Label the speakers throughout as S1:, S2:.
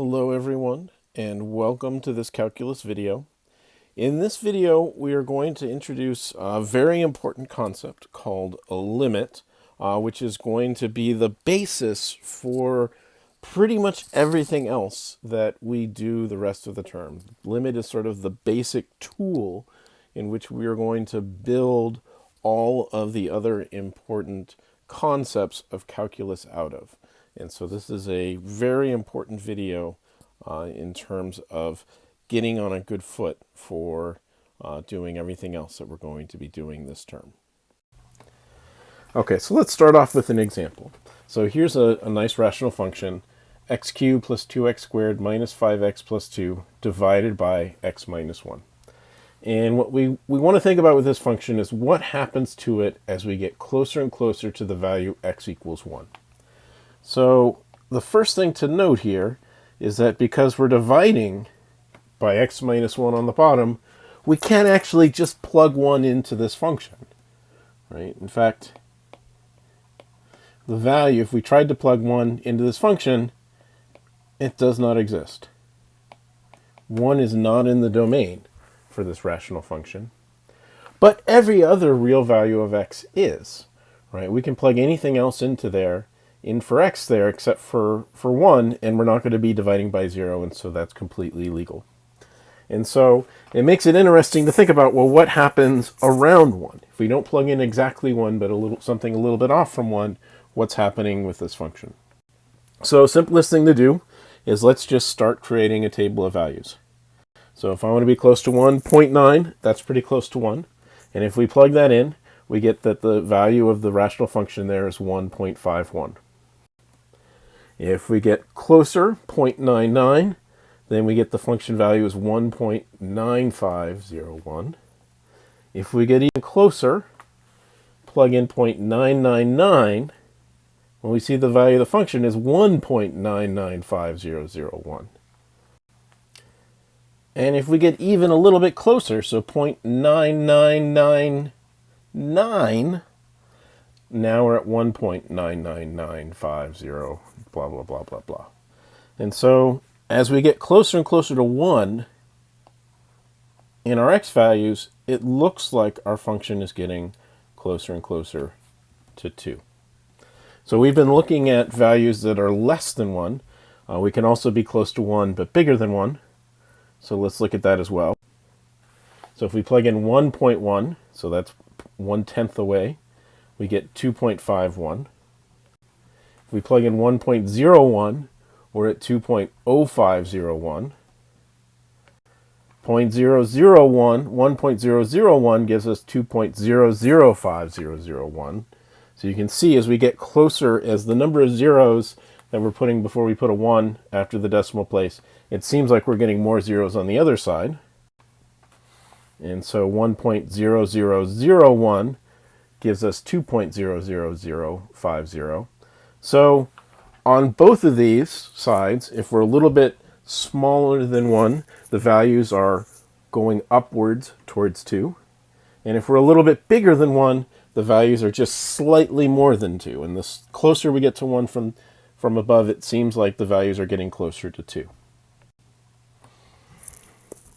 S1: Hello everyone, and welcome to this calculus video. In this video, we are going to introduce a very important concept called a limit, which is going to be the basis for pretty much everything else that we do the rest of the term. Limit is sort of the basic tool in which we are going to build all of the other important concepts of calculus out of. And so this is a very important video in terms of getting on a good foot for doing everything else that we're going to be doing this term. Okay, so let's start off with an example. So here's a nice rational function, x cubed plus 2x squared minus 5x plus 2 divided by x minus 1. And what we want to think about with this function is what happens to it as we get closer and closer to the value x equals 1. So the first thing to note here is that because we're dividing by x minus 1 on the bottom, we can't actually just plug 1 into this function, right? In fact, the value, if we tried to plug 1 into this function, it does not exist. 1 is not in the domain for this rational function. But every other real value of x is, right? We can plug anything else into there, in for x there, except for 1, and we're not going to be dividing by 0, and so that's completely legal. And so it makes it interesting to think about, well, what happens around 1? If we don't plug in exactly 1, but something a little bit off from 1, what's happening with this function? So simplest thing to do is let's just start creating a table of values. So if I want to be close to 1, 0.9, that's pretty close to 1. And if we plug that in, we get that the value of the rational function there is 1.51. If we get closer, 0.99, then we get the function value is 1.9501. If we get even closer, plug in 0.999, when we see the value of the function is 1.995001. And if we get even a little bit closer, so 0.9999, now we're at 1.99950, blah, blah, blah, blah, blah. And so as we get closer and closer to 1 in our x values, it looks like our function is getting closer and closer to 2. So we've been looking at values that are less than 1. We can also be close to 1 but bigger than 1. So let's look at that as well. So if we plug in 1.1, so that's 1/10 away, we get 2.51. If we plug in 1.01, we're at 2.0501. 1.001 gives us 2.005001. So you can see as we get closer, as the number of zeros that we're putting before we put a 1 after the decimal place, it seems like we're getting more zeros on the other side. And so 1.0001 gives us 2.00050. So on both of these sides, if we're a little bit smaller than 1, the values are going upwards towards 2. And if we're a little bit bigger than 1, the values are just slightly more than 2. And the closer we get to 1 from above, it seems like the values are getting closer to 2.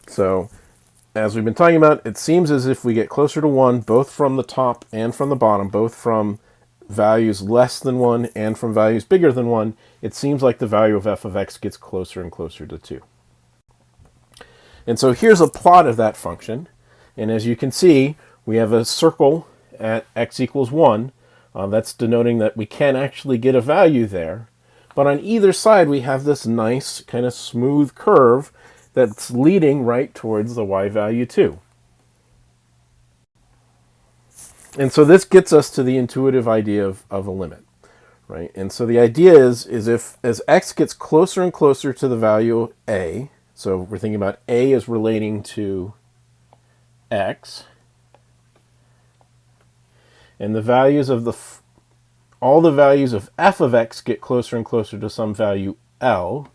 S1: So as we've been talking about, it seems as if we get closer to 1, both from the top and from the bottom, both from values less than 1 and from values bigger than 1, it seems like the value of f of x gets closer and closer to 2. And so here's a plot of that function. And as you can see, we have a circle at x equals 1. That's denoting that we can actually get a value there. But on either side, we have this nice kind of smooth curve that's leading right towards the y value 2. And so this gets us to the intuitive idea of a limit, right? And so the idea is if as x gets closer and closer to the value a, so we're thinking about a is relating to x, and the values of all the values of f of x get closer and closer to some value L.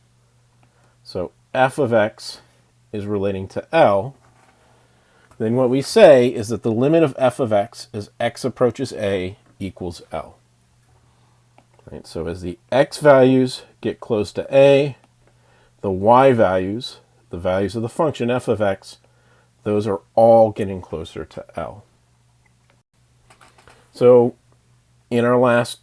S1: So f of x is relating to L. Then what we say is that the limit of f of x as x approaches a equals L. Right? So as the x values get close to a, the y values, the values of the function f of x, those are all getting closer to L. So in our last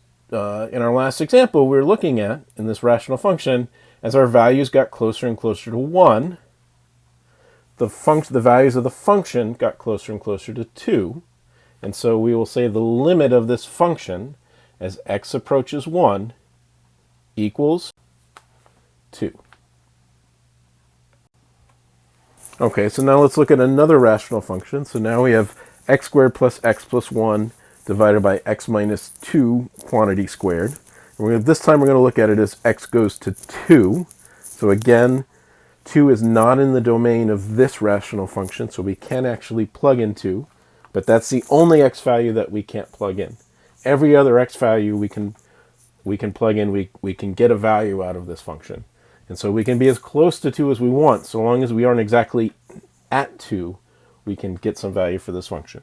S1: example we were looking at, in this rational function, as our values got closer and closer to 1, the values of the function got closer and closer to 2. And so we will say the limit of this function as x approaches 1 equals 2. Okay, so now let's look at another rational function. So now we have x squared plus x plus 1 divided by x minus 2 quantity squared. And this time we're going to look at it as x goes to 2. So again, 2 is not in the domain of this rational function, so we can actually plug in 2. But that's the only x value that we can't plug in. Every other x value we can plug in, we can get a value out of this function. And so we can be as close to 2 as we want. So long as we aren't exactly at 2, we can get some value for this function.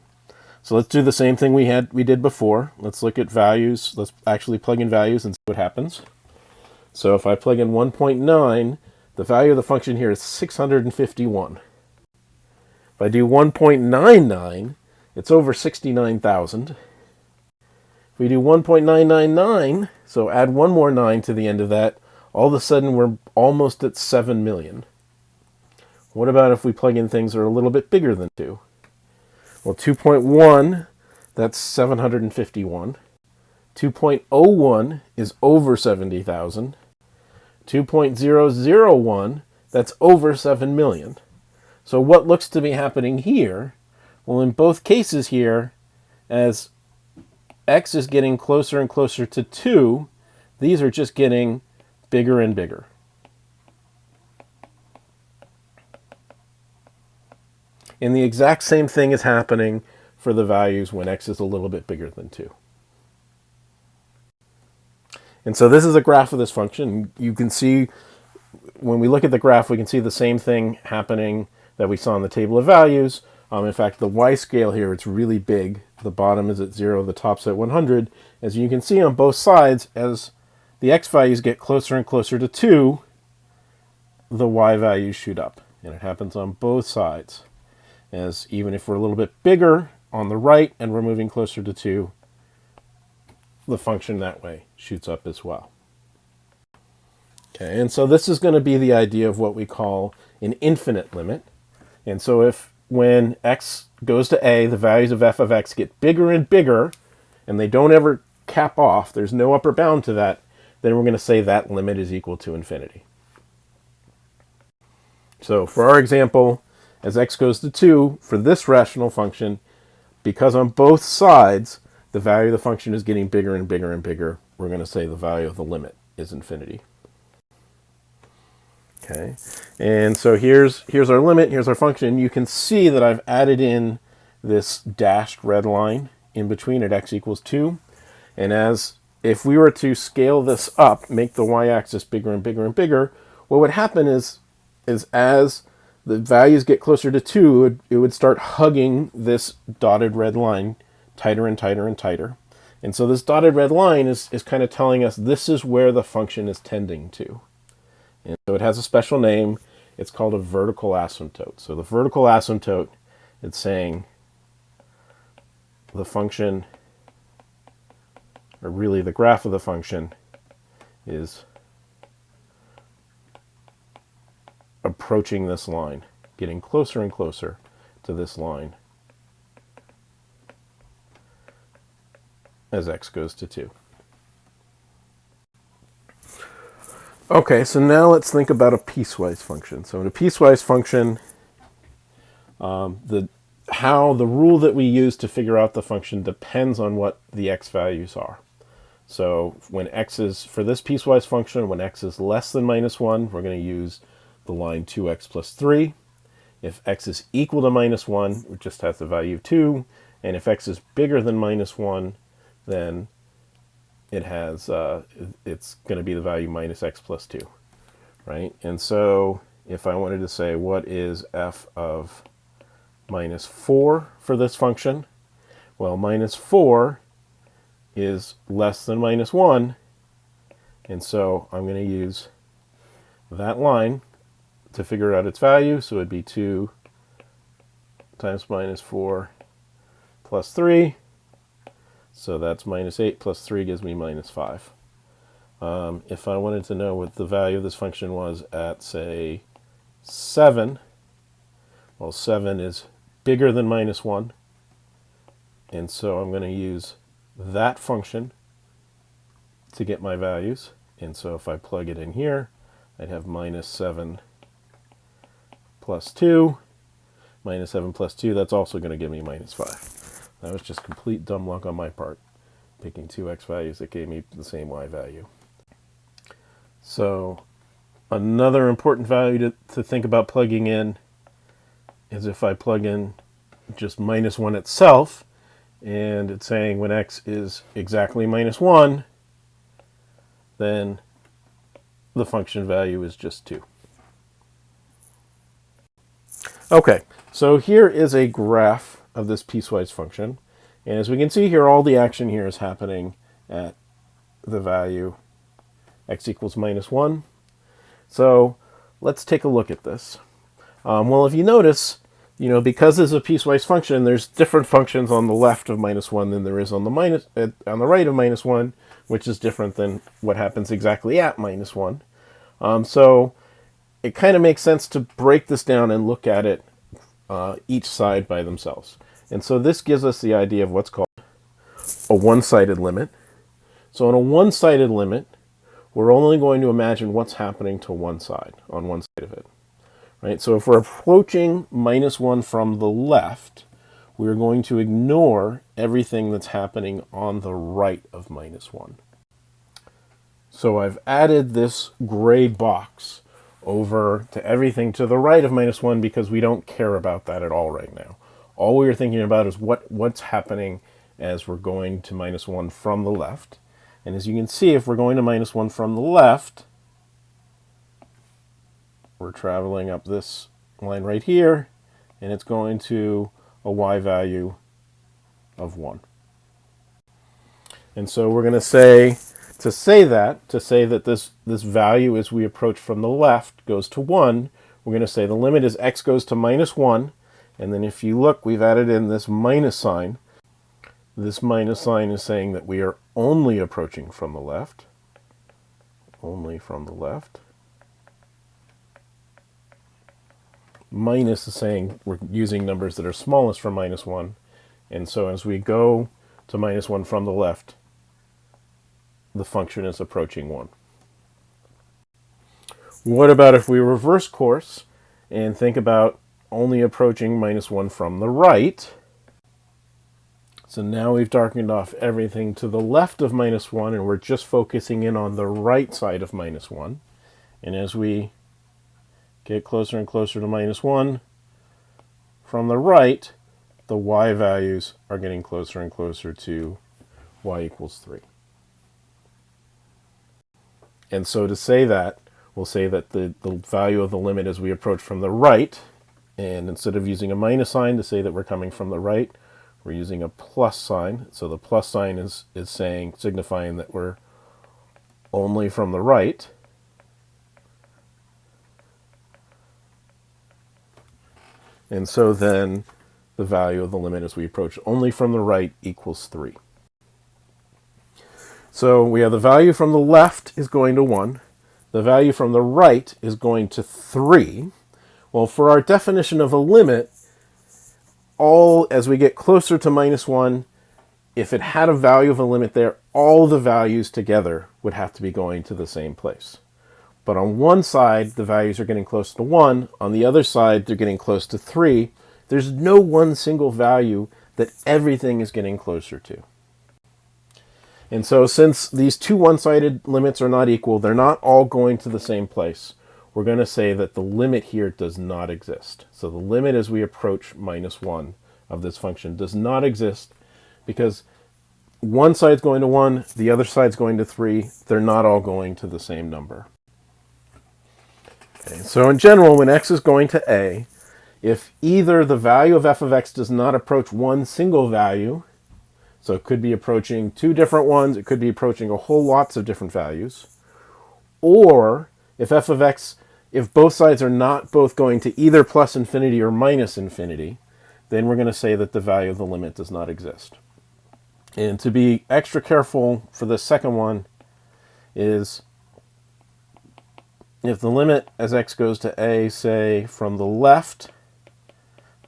S1: So let's do the same thing we did before. Let's look at values. Let's actually plug in values and see what happens. So if I plug in 1.9, the value of the function here is 651. If I do 1.99, it's over 69,000. If we do 1.999, so add one more 9 to the end of that, all of a sudden we're almost at 7 million. What about if we plug in things that are a little bit bigger than 2? Well, 2.1, that's 751. 2.01 is over 70,000. 2.001, that's over 7 million. So what looks to be happening here? Well, in both cases here, as x is getting closer and closer to 2, these are just getting bigger and bigger. And the exact same thing is happening for the values when x is a little bit bigger than 2. And so this is a graph of this function. You can see, when we look at the graph, we can see the same thing happening that we saw in the table of values. In fact, the y scale here, it's really big. The bottom is at 0, the top's at 100. As you can see on both sides, as the x values get closer and closer to 2, the y values shoot up. And it happens on both sides. As even if we're a little bit bigger on the right and we're moving closer to 2, the function that way shoots up as well. Okay, and so this is going to be the idea of what we call an infinite limit. And so if when x goes to a, the values of f of x get bigger and bigger, and they don't ever cap off, there's no upper bound to that, then we're going to say that limit is equal to infinity. So for our example, as x goes to 2, for this rational function, because on both sides the value of the function is getting bigger and bigger and bigger, we're going to say the value of the limit is infinity. Okay, and so here's our limit, here's our function. You can see that I've added in this dashed red line in between at x equals 2. And if we were to scale this up, make the y-axis bigger and bigger and bigger, what would happen is as the values get closer to 2, it would start hugging this dotted red line tighter and tighter and tighter. And so this dotted red line is kind of telling us this is where the function is tending to. And so it has a special name. It's called a vertical asymptote. So the vertical asymptote, it's saying the function, or really the graph of the function, is approaching this line, getting closer and closer to this line as x goes to 2. Okay, so now let's think about a piecewise function. So in a piecewise function, the rule that we use to figure out the function depends on what the x values are. So when x is, for this piecewise function, when x is less than -1, we're going to use the line 2x plus 3. If x is equal to -1, it just has the value of 2. And if x is bigger than -1, then it's going to be the value minus x plus 2, right? And so if I wanted to say what is f of -4 for this function, well, -4 is less than -1, and so I'm going to use that line to figure out its value. So it'd be 2 times minus 4 plus 3. So that's minus 8 plus 3 gives me minus 5. If I wanted to know what the value of this function was at, say, 7, well, 7 is bigger than minus 1. And so I'm going to use that function to get my values. And so if I plug it in here, I'd have minus 7 plus 2. Minus 7 plus 2, that's also going to give me minus 5. That was just complete dumb luck on my part, picking two x values that gave me the same y value. So another important value to think about plugging in is if I plug in just minus 1 itself, and it's saying when x is exactly minus 1, then the function value is just 2. Okay, so here is a graph of this piecewise function. And as we can see here, all the action here is happening at the value x equals minus 1. So let's take a look at this. Well, if you notice, because this is a piecewise function, there's different functions on the left of minus 1 than there is on the right of minus 1, which is different than what happens exactly at minus 1. So it kind of makes sense to break this down and look at it each side by themselves. And so this gives us the idea of what's called a one-sided limit. So in a one-sided limit, we're only going to imagine what's happening to one side, on one side of it. Right? So if we're approaching minus 1 from the left, we're going to ignore everything that's happening on the right of minus 1. So I've added this gray box over to everything to the right of minus 1 because we don't care about that at all right now. All we're thinking about is what's happening as we're going to minus 1 from the left. And as you can see, if we're going to minus 1 from the left, we're traveling up this line right here, and it's going to a y value of 1. And so we're going to say that this value as we approach from the left goes to 1, we're going to say the limit is x goes to minus 1, and then if you look, we've added in this minus sign. This minus sign is saying that we are only approaching from the left. Only from the left. Minus is saying we're using numbers that are smallest from minus 1. And so as we go to minus 1 from the left, the function is approaching 1. What about if we reverse course and think about only approaching minus 1 from the right? So now we've darkened off everything to the left of minus 1, and we're just focusing in on the right side of minus 1. And as we get closer and closer to minus 1 from the right, the y values are getting closer and closer to y equals 3. And so to say that, we'll say that the value of the limit as we approach from the right, and instead of using a minus sign to say that we're coming from the right, we're using a plus sign. So the plus sign is signifying that we're only from the right. And so then the value of the limit as we approach only from the right equals 3. So we have the value from the left is going to 1. The value from the right is going to 3. Well, for our definition of a limit, as we get closer to minus 1, if it had a value of a limit there, all the values together would have to be going to the same place. But on one side, the values are getting close to 1. On the other side, they're getting close to 3. There's no one single value that everything is getting closer to. And so since these two one-sided limits are not equal, they're not all going to the same place, we're going to say that the limit here does not exist. So the limit as we approach minus 1 of this function does not exist because one side's going to 1, the other side's going to 3. They're not all going to the same number. Okay, so in general, when x is going to a, if either the value of f of x does not approach one single value, so it could be approaching two different ones, it could be approaching a whole lots of different values, or if f of x if both sides are not both going to either plus infinity or minus infinity, then we're going to say that the value of the limit does not exist. And to be extra careful for the second one is if the limit as x goes to a, say, from the left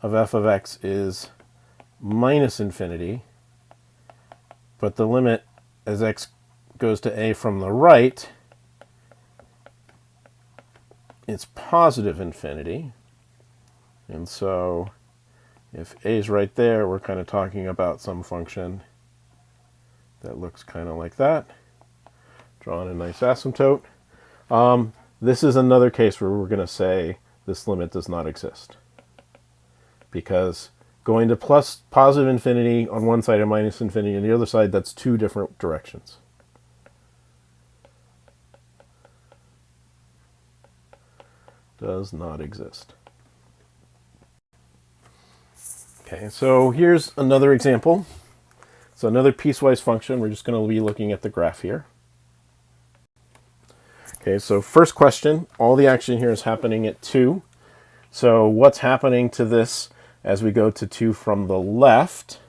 S1: of f of x is minus infinity, but the limit as x goes to a from the right, it's positive infinity. And so if a is right there, we're kind of talking about some function that looks kind of like that. Drawing a nice asymptote. This is another case where we're going to say this limit does not exist. Because going to positive infinity on one side and minus infinity on the other side, that's two different directions. Does not exist. Okay, so here's another example. So another piecewise function. We're just going to be looking at the graph here. Okay, so first question, all the action here is happening at 2. So what's happening to this as we go to 2 from the left?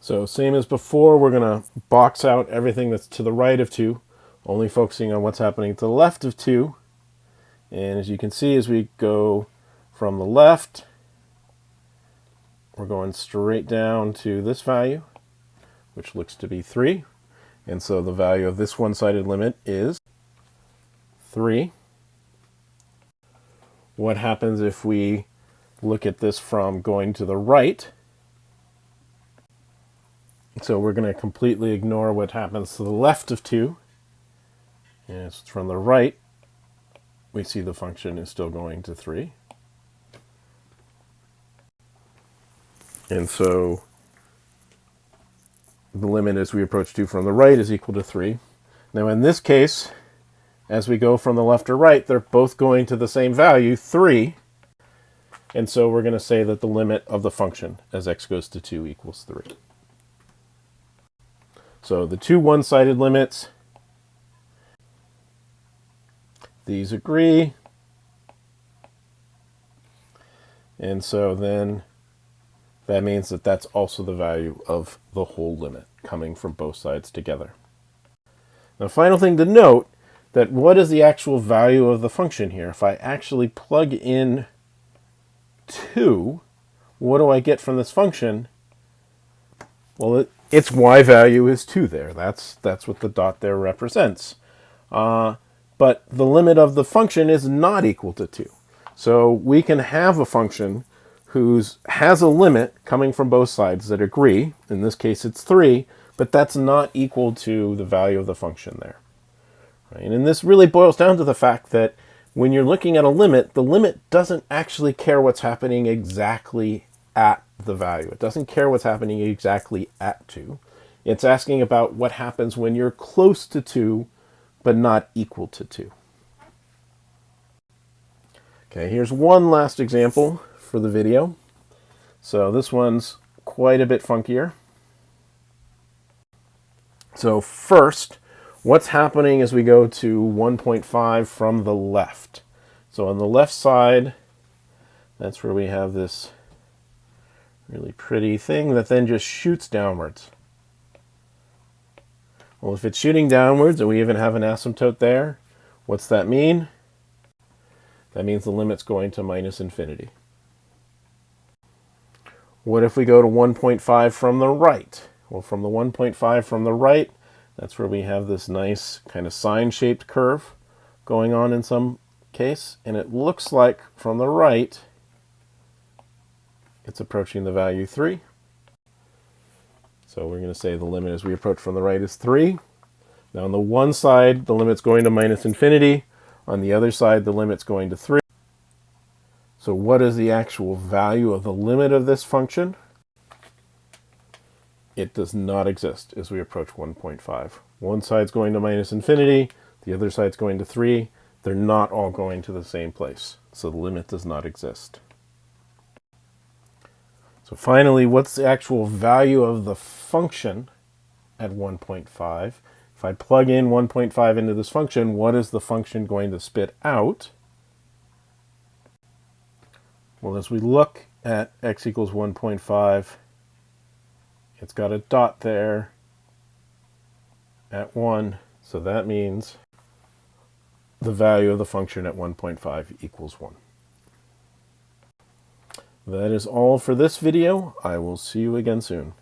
S1: So same as before, we're going to box out everything that's to the right of 2, only focusing on what's happening to the left of 2. And as you can see, as we go from the left, we're going straight down to this value, which looks to be 3. And so the value of this one-sided limit is 3. What happens if we look at this from going to the right? So we're going to completely ignore what happens to the left of 2. And it's from the right, we see the function is still going to 3. And so the limit as we approach 2 from the right is equal to 3. Now in this case, as we go from the left to right, they're both going to the same value, 3. And so we're going to say that the limit of the function as x goes to 2 equals 3. So the two one-sided limits, these agree. And so then that means that that's also the value of the whole limit coming from both sides together. Now, final thing to note, that what is the actual value of the function here? If I actually plug in 2, what do I get from this function? Well, its y value is 2 there. That's what the dot there represents. But the limit of the function is not equal to 2. So we can have a function has a limit coming from both sides that agree. In this case, it's 3, but that's not equal to the value of the function there. Right? And this really boils down to the fact that when you're looking at a limit, the limit doesn't actually care what's happening exactly at the value. It doesn't care what's happening exactly at 2. It's asking about what happens when you're close to 2, but not equal to 2. Okay, here's one last example for the video. So this one's quite a bit funkier. So first, what's happening as we go to 1.5 from the left? So on the left side, that's where we have this really pretty thing that then just shoots downwards. Well, if it's shooting downwards and we even have an asymptote there, what's that mean? That means the limit's going to minus infinity. What if we go to 1.5 from the right? Well, from the 1.5 from the right, that's where we have this nice kind of sine-shaped curve going on in some case. And it looks like from the right, it's approaching the value 3. So we're going to say the limit as we approach from the right is 3. Now on the one side, the limit's going to minus infinity. On the other side, the limit's going to 3. So what is the actual value of the limit of this function? It does not exist as we approach 1.5. One side's going to minus infinity, the other side's going to 3. They're not all going to the same place, so the limit does not exist. So finally, what's the actual value of the function at 1.5? If If I plug in 1.5 into this function, what is the function going to spit out? Well, as we look at x equals 1.5, it's got a dot there at 1, so that means the value of the function at 1.5 equals 1. That is all for this video. I will see you again soon.